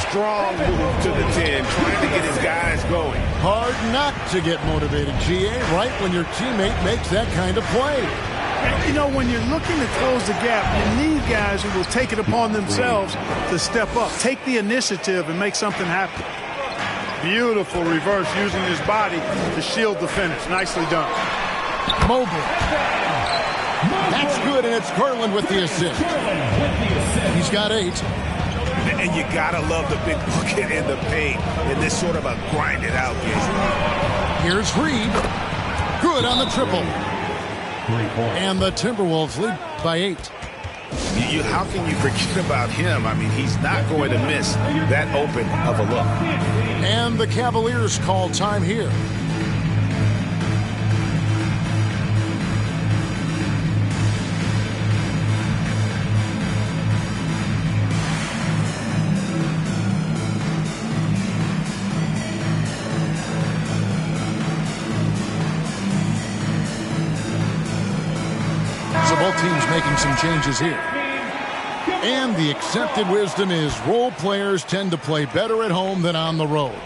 Strong move to the 10, trying to get his guys going. Hard not to get motivated, GA, right when your teammate makes that kind of play. And, you know, when you're looking to close the gap, you need guys who will take it upon themselves to step up, take the initiative, and make something happen. Beautiful reverse using his body to shield the finish. Nicely done. Mobley. That's good, and it's Garland with the assist. He's got 8. And you gotta love the big bucket in the paint in this sort of a grind-it-out game. Here's Reed. Good on the triple. And the Timberwolves lead by 8. How can you forget about him? I mean, he's not going to miss that open of a look. And the Cavaliers call time here. Both teams making some changes here. And the accepted wisdom is role players tend to play better at home than on the road.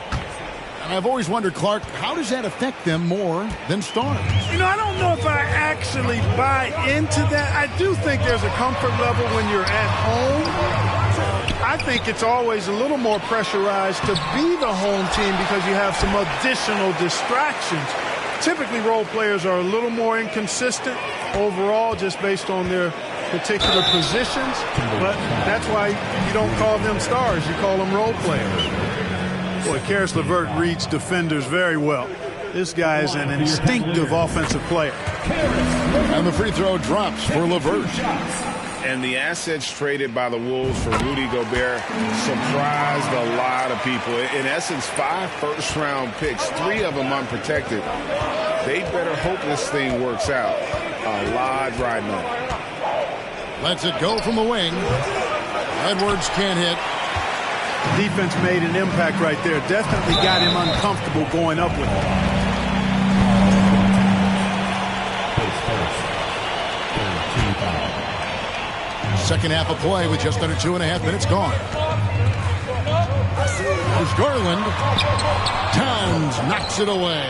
And I've always wondered, Clark, how does that affect them more than stars? You know, I don't know if I actually buy into that. I do think there's a comfort level when you're at home. I think it's always a little more pressurized to be the home team because you have some additional distractions. Typically, role players are a little more inconsistent overall just based on their particular positions, but that's why you don't call them stars. You call them role players. Boy, Karis LeVert reads defenders very well. This guy is an instinctive offensive player. And the free throw drops for LeVert. And the assets traded by the Wolves for Rudy Gobert surprised a lot of people. In essence, 5 first-round picks, 3 of them unprotected. They better hope this thing works out. A lot riding on it. Lets it go from the wing. Edwards can't hit. Defense made an impact right there. Definitely got him uncomfortable going up with it. Second half of play with just under 2.5 minutes gone. There's Garland. Towns knocks it away.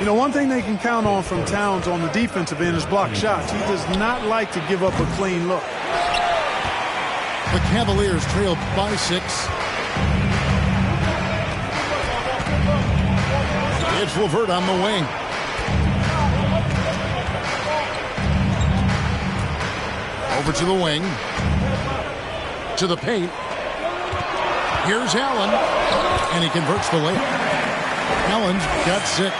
You know, one thing they can count on from Towns on the defensive end is block shots. He does not like to give up a clean look. The Cavaliers trail by 6. It's LeVert on the wing. Over to the wing. To the paint. Here's Allen. And he converts the layup. Allen's got 6.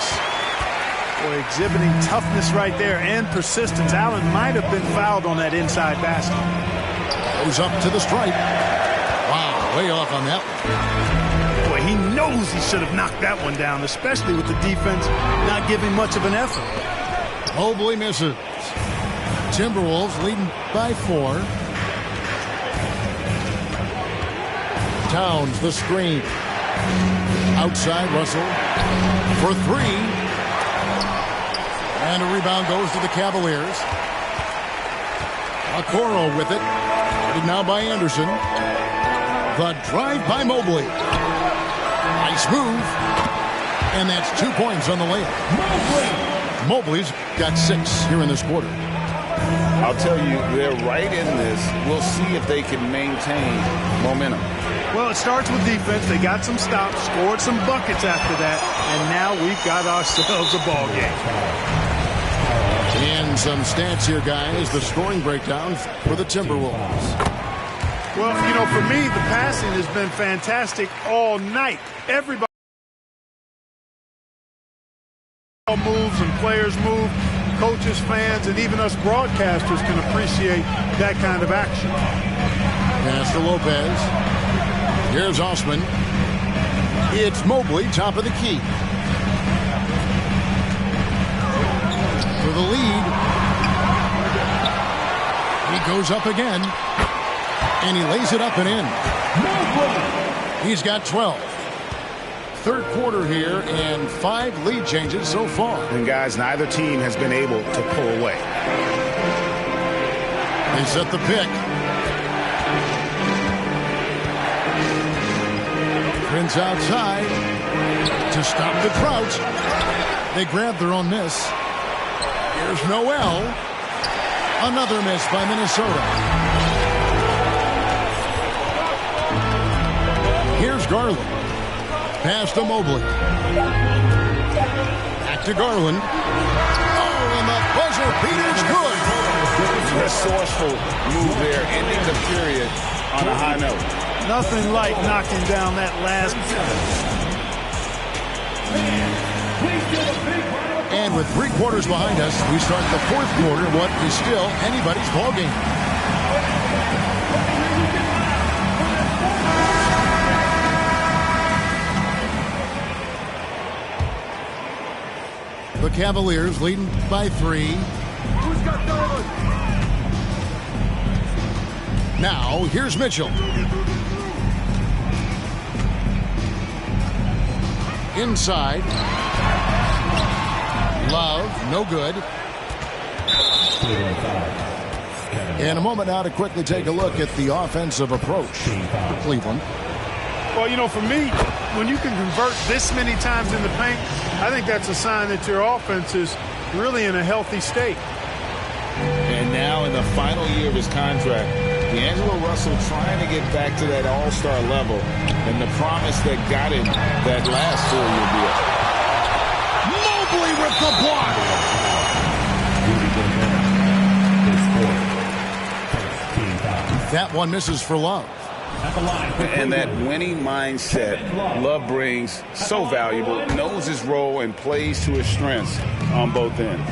Boy, exhibiting toughness right there and persistence. Allen might have been fouled on that inside basket. Goes up to the stripe. Wow, way off on that one. Boy, he knows he should have knocked that one down, especially with the defense not giving much of an effort. Mobley misses. Timberwolves leading by 4. Towns, the screen. Outside, Russell for 3. And a rebound goes to the Cavaliers. Okoro with it. Headed now by Anderson. The drive by Mobley. Nice move. And that's 2 points on the layup. Mobley's got 6 here in this quarter. I'll tell you, they're right in this. We'll see if they can maintain momentum. Well, it starts with defense. They got some stops, scored some buckets after that, and now we've got ourselves a ball game. And some stats here, guys. The scoring breakdowns for the Timberwolves. Well, you know, for me, the passing has been fantastic all night. Everybody moves and players move. Coaches, fans, and even us broadcasters can appreciate that kind of action. Pass to Lopez. Here's Osman. It's Mobley, top of the key. For the lead. He goes up again. And he lays it up and in. He's got 12. Third quarter here and 5 lead changes so far. And guys, neither team has been able to pull away. They set the pick. Prince outside to stop the Trout. They grab their own miss. Here's Noel. Another miss by Minnesota. Here's Garland. Pass to Mobley. Back to Garland. Oh, and the buzzer beater's good. Resourceful move there, ending the period on a high note. Nothing like knocking down that last. And with 3 quarters behind us, we start the 4th quarter, what is still anybody's ballgame. The Cavaliers leading by 3. Who's got Dolan? Now, here's Mitchell. Inside. Love, no good. In a moment now to quickly take a look at the offensive approach for Cleveland. Well, you know, for me, when you can convert this many times in the paint, I think that's a sign that your offense is really in a healthy state. And now in the final year of his contract, D'Angelo Russell trying to get back to that all-star level and the promise that got him that last 4-year deal. Mobley with the block. That one misses for Love. And that winning mindset Love brings, so valuable, knows his role and plays to his strengths on both ends.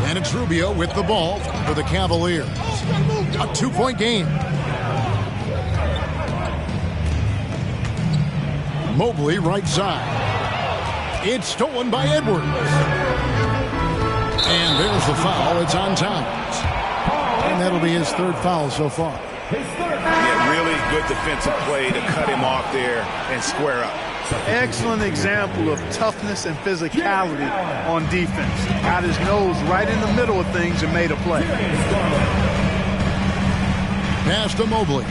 And it's Rubio with the ball for the Cavaliers. A 2-point game. Mobley right side. It's stolen by Edwards. And there's the foul. It's on Towns. And that'll be his 3rd foul so far. Yeah, really good defensive play to cut him off there and square up. Excellent example of toughness and physicality on defense. Got his nose right in the middle of things and made a play. Pass to Mobley.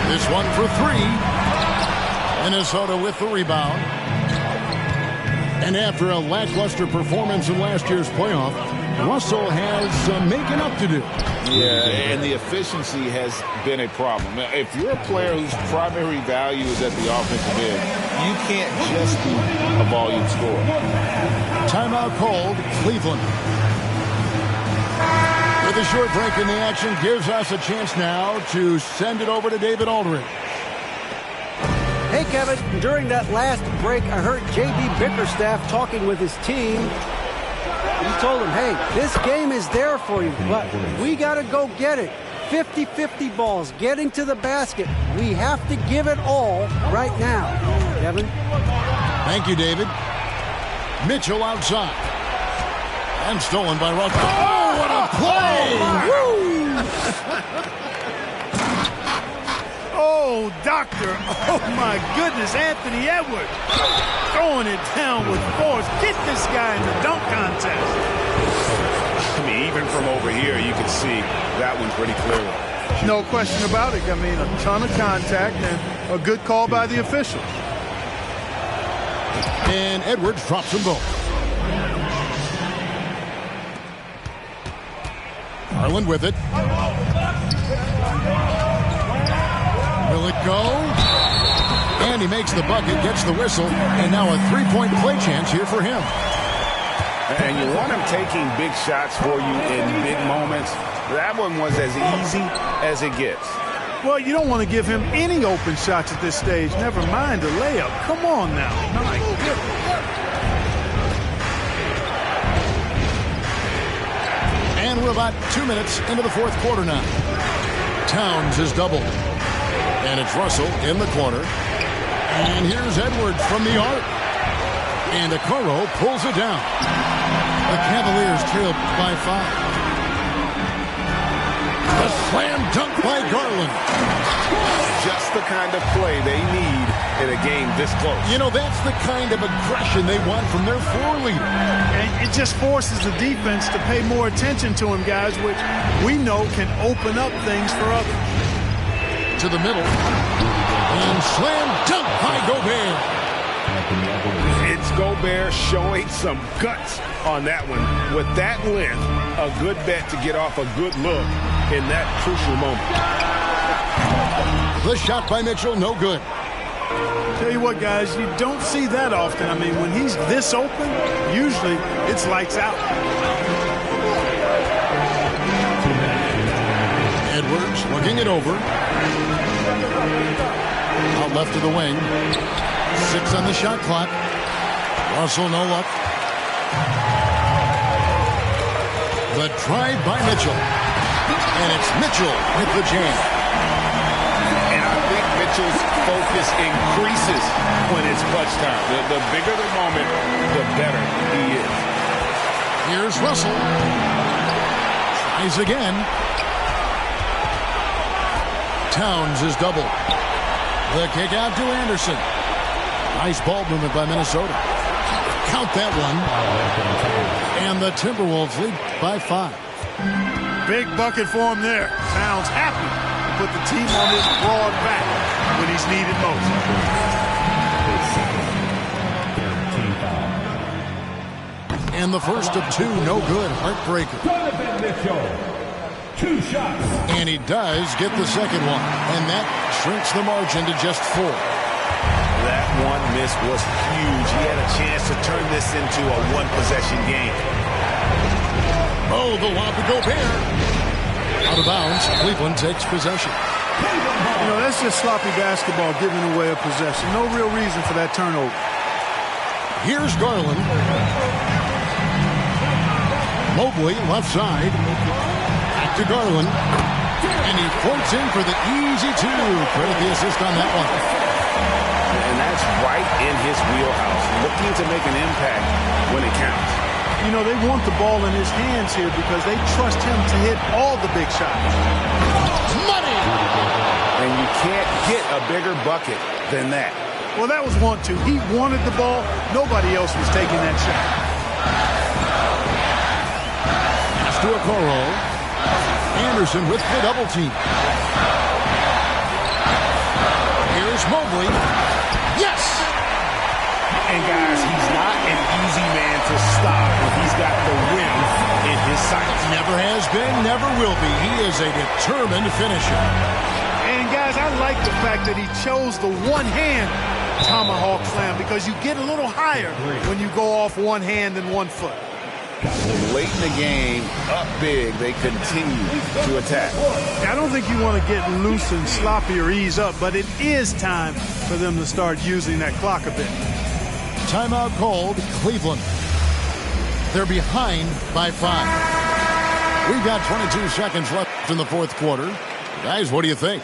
This one for 3. Minnesota with the rebound. And after a lackluster performance in last year's playoff, Russell has making up to do. Yeah, and the efficiency has been a problem. If you're a player whose primary value is at the offensive end, you can't just be a volume scorer. Timeout called, Cleveland. With a short break in the action, gives us a chance now to send it over to David Aldridge. Hey, Kevin, during that last break, I heard J.B. Bickerstaff talking with his team. He told them, hey, this game is there for you, but we got to go get it. 50-50 balls, getting to the basket. We have to give it all right now. Kevin? Thank you, David. Mitchell outside. And stolen by Russell. Oh, what a play! Oh, doctor. Oh, my goodness. Anthony Edwards throwing it down with force. Get this guy in the dunk contest. I mean, even from over here, you can see that one pretty clearly. No question about it. I mean, a ton of contact and a good call by the official. And Edwards drops them both. Garland with it. Will it go? And he makes the bucket, gets the whistle, and now a three-point play chance here for him. And you want him taking big shots for you in big moments. That one was as easy as it gets. Well, you don't want to give him any open shots at this stage. Never mind a layup. Come on now. My goodness. And we're about 2 minutes into the fourth quarter now. Towns is doubled. And it's Russell in the corner. And here's Edwards from the arc. And Okoro pulls it down. The Cavaliers trail by 5. A slam dunk by Garland. Just the kind of play they need in a game this close. You know, that's the kind of aggression they want from their floor leader. And it just forces the defense to pay more attention to him, guys, which we know can open up things for others. To the middle. And slam dunk by Gobert. It's Gobert showing some guts on that one. With that length, a good bet to get off a good look in that crucial moment. The shot by Mitchell, no good. Tell you what, guys, you don't see that often. I mean, when he's this open, usually it's lights out. Edwards looking it over. Out left to the wing. 6 on the shot clock. Russell, no luck. The drive by Mitchell. And it's Mitchell with the jam. And I think Mitchell's focus increases when it's clutch time. The bigger the moment, the better he is. Here's Russell. Tries again. Towns is doubled. The kick out to Anderson. Nice ball movement by Minnesota. Count that one. And the Timberwolves lead by 5. Big bucket for him there. Towns happy to put the team on his broad back when he's needed most. And the first of 2, no good. Heartbreaker. Donovan Mitchell. 2 shots. And he does get the second one. And that shrinks the margin to just 4. That one miss was huge. He had a chance to turn this into a one-possession game. Oh, the lob to Gobert. Out of bounds. Cleveland takes possession. You know, that's just sloppy basketball giving away a possession. No real reason for that turnover. Here's Garland. Mobley, left side. Back to Garland. And he floats in for the easy 2. Credit the assist on that one. And that's right in his wheelhouse. Looking to make an impact when it counts. You know, they want the ball in his hands here because they trust him to hit all the big shots. Money! And you can't get a bigger bucket than that. Well, that was 1-2. He wanted the ball. Nobody else was taking that shot. Pass to Okoro. Anderson with the double team. Here's Mobley. Yes! And guys, he's not an easy man to stop when he's got the win in his sights. Never has been, never will be. He is a determined finisher. And guys, I like the fact that he chose the one-hand tomahawk slam because you get a little higher when you go off one hand and 1 foot. Late in the game, up big, they continue to attack. I don't think you want to get loose and sloppy or ease up, but it is time for them to start using that clock a bit. Timeout called, Cleveland. They're behind by 5. We've got 22 seconds left in the fourth quarter. Guys, what do you think?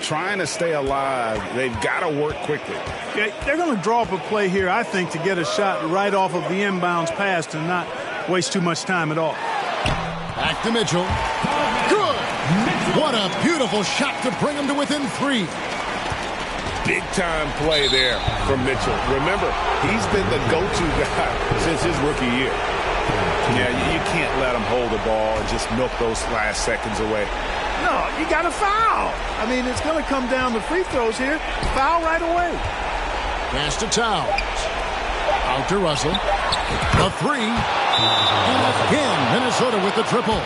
Trying to stay alive, they've got to work quickly. Okay, they're going to draw up a play here, I think, to get a shot right off of the inbounds pass and not waste too much time at all. Back to Mitchell. Good! What a beautiful shot to bring him to within 3. Big-time play there from Mitchell. Remember, he's been the go-to guy since his rookie year. Yeah, you can't let him hold the ball and just milk those last seconds away. No, you got to foul. I mean, it's going to come down to free throws here. Foul right away. Pass to Towns. Out to Russell. A 3. And again, Minnesota with the triple.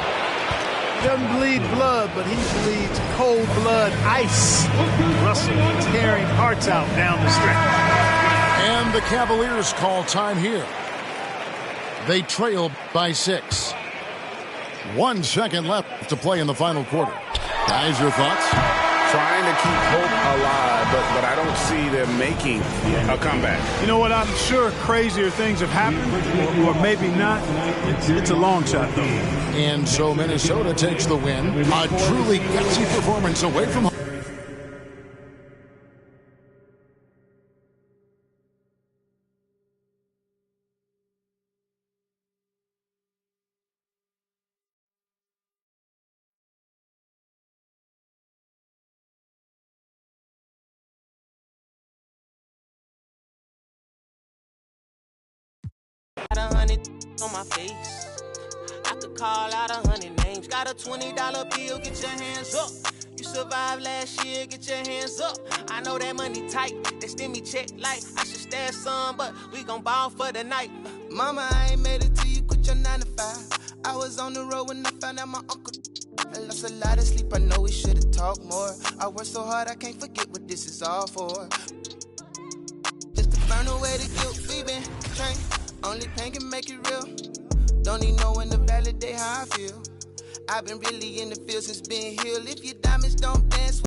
He doesn't bleed blood, but he bleeds cold blood ice. Russell tearing hearts out down the stretch. And the Cavaliers call time here. They trail by 6. 1 second left to play in the final quarter. Guys, your thoughts? Trying to keep hope alive, but I don't see them making a comeback. You know what? I'm sure crazier things have happened, or maybe not. It's a long shot, though. And so Minnesota takes the win. A truly gutsy performance away from home. Got 100 on my face. I could call out 100 names. Got a $20 bill, get your hands up. You survived last year, get your hands up. I know that money tight, they send me check like I should stash some, but we gon' ball for the night. Mama, I ain't made it till you quit your 9 to 5. I was on the road when I found out my uncle. I lost a lot of sleep, I know we should've talked more. I worked so hard, I can't forget what this is all for. Just to burn away the guilt, we been trained. Only pain can make it real. Don't need no one to validate how I feel. I've been really in the field since being healed. If your diamonds don't dance